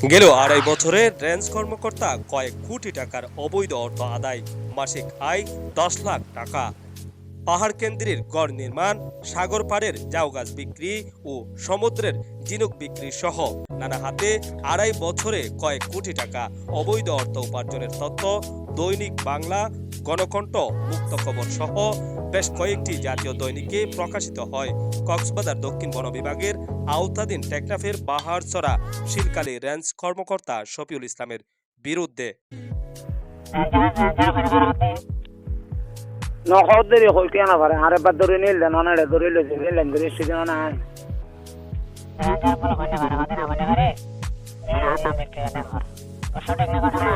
গেল 2.5 বছরে রেঞ্জ কর্মকর্তা কয়েক কোটি টাকার অবৈধ অর্থ আদায়, মাসিক আয় 10 লাখ টাকা। পাহাড় কেন্দ্রের গড় নির্মাণ, সাগর পাড়ের জাউ গাছ বিক্রি ও সমুদ্রের ঝিনুক বিক্রি সহ নানা হাতে 2.5 বছরে কয়েক কোটি টাকা অবৈধ অর্থ উপার্জনের তথ্য দৈনিক বাংলা, গণকণ্ঠ, মুক্ত খবর সহ বেশ কয়েকটি জাতীয় দৈনিকে প্রকাশিত হয়। কক্সবাজার দক্ষিণ বন বিভাগের আওতাধীন টেকনাফের পাহাড়চড়া শিলকালী রেঞ্জ কর্মকর্তা শফিউল ইসলামের বিরুদ্ধে নখদের হল কেন পারে আরে বা ধরে নিলে ননারে ধরে লইছে নিলেন ধরে সেদিন নাই রাজার বল হতে পারে আমাদের ঘরে এরা আসামের কে দেখো সঠিক না কথা না